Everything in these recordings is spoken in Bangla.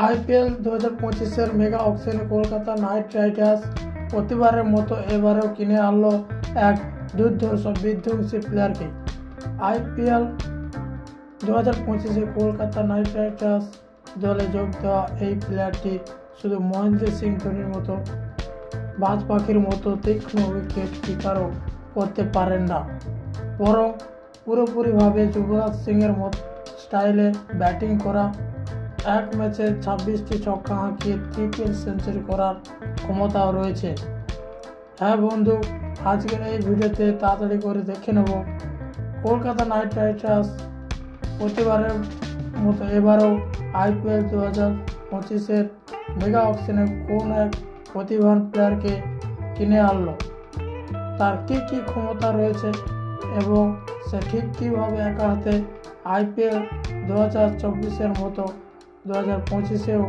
আইপিএল 2025-এর মেগা অকশনে কলকাতা নাইট রাইডার্স প্রতিবারের মতো এবারেও কিনে আনলো এক বিধ্বংসী প্লেয়ারকে। আইপিএল 2025-এ কলকাতা নাইট রাইডার্স দলে যোগ দেওয়া এই প্লেয়ারটি শুধু মহেন্দ্র সিং ধোনির মতো বাজ পাখির মতো তীক্ষ্ণ উইকেট কিপারও করতে পারেন না, বরং পুরোপুরিভাবে যুবরাজ সিংয়ের মতো স্টাইলে ব্যাটিং করা, এক ম্যাচে 26টি ছক্কা হাঁকিয়ে ট্রিপল সেঞ্চুরি করার ক্ষমতাও রয়েছে। হ্যাঁ বন্ধু, আজকের এই ভিডিওতে তাড়াতাড়ি করে দেখে নেব কলকাতা নাইট রাইডার্স প্রতিবারের মতো এবারও আইপিএল 2025-এর মেগা অকশনে কোন এক প্রতিভাবান প্লেয়ারকে কিনে আনলো, তার কী কী ক্ষমতা রয়েছে এবং সে ঠিক কীভাবে একা হাতে আইপিএল 2024-এর মতো 2025-এও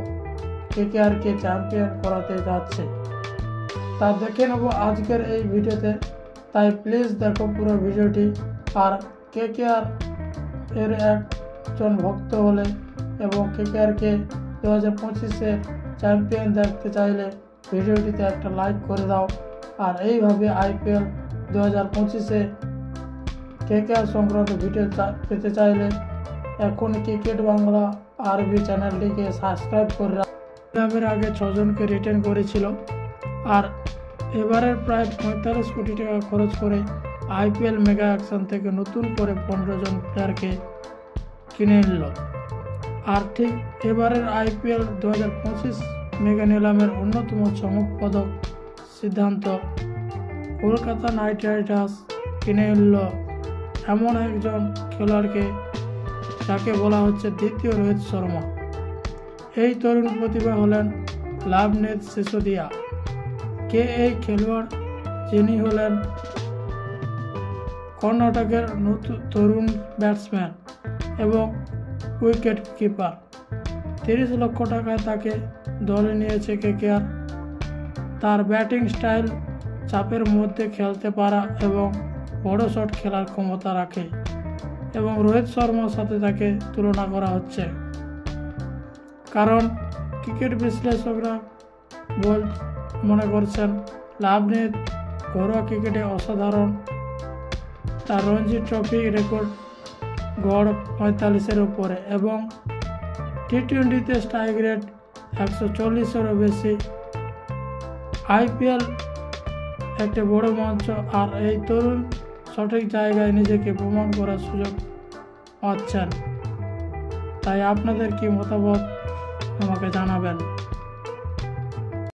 কেকেআরকে চ্যাম্পিয়ন করাতে যাচ্ছে, তা দেখে নেব আজকের এই ভিডিওতে। তাই প্লিজ দেখো পুরো ভিডিওটি। আর কেকেআর এর একজন ভক্ত হলে এবং কেকেআরকে 2025-এ চ্যাম্পিয়ন দেখতে চাইলে ভিডিওটিতে একটা লাইক করে দাও। আর এইভাবে আইপিএল 2025-এ কেকেআর সংক্রান্ত ভিডিও পেতে চাইলে এখন ক্রিকেট বাংলা আরবি চ্যানেলটিকে সাবস্ক্রাইব করে রাখবেন। আগে 6 জনকে রিটেন করেছিল, আর এবারের প্রায় 45 কোটি টাকা খরচ করে আইপিএল মেগা অ্যাকশন থেকে নতুন করে 15 জন প্লেয়ারকে কিনে নিল। আর ঠিক এবারের আইপিএল 2025 মেগা নিলামের অন্যতম চমকপ্রদ সিদ্ধান্ত, কলকাতা নাইট রাইডার্স কিনে নিল এমন একজন খেলোয়াড়কে যাকে বলা হচ্ছে দ্বিতীয় রোহিত শর্মা। এই তরুণ প্রতিভা হলেন লাভনেত সিসোদিয়া। কে এই খেলোয়াড়, যিনি হলেন কর্ণাটকের তরুণ ব্যাটসম্যান এবং উইকেট কিপার। 30 লক্ষ টাকায় তাকে দলে নিয়েছে কেকেআর। তার ব্যাটিং স্টাইল চাপের মধ্যে খেলতে পারা এবং বড় শট খেলার ক্ষমতা রাখে এবং রোহিত শর্মার সাথে তাকে তুলনা করা হচ্ছে, কারণ ক্রিকেট বিশ্লেষকরা মনে করছেন লাভনেত ঘরোয়া ক্রিকেটে অসাধারণ। তার রঞ্জি ট্রফি রেকর্ড গড় 45-এর উপরে এবং টি20তে স্ট্রাইক রেট 140-এরও বেশি। আইপিএল একটি বড় মঞ্চ, আর এই তরুণ সঠিক জায়গায় নিজেকে প্রমাণ করার সুযোগ পাচ্ছেন। তাই আপনাদের কি মতামত আমাকে জানাবেন।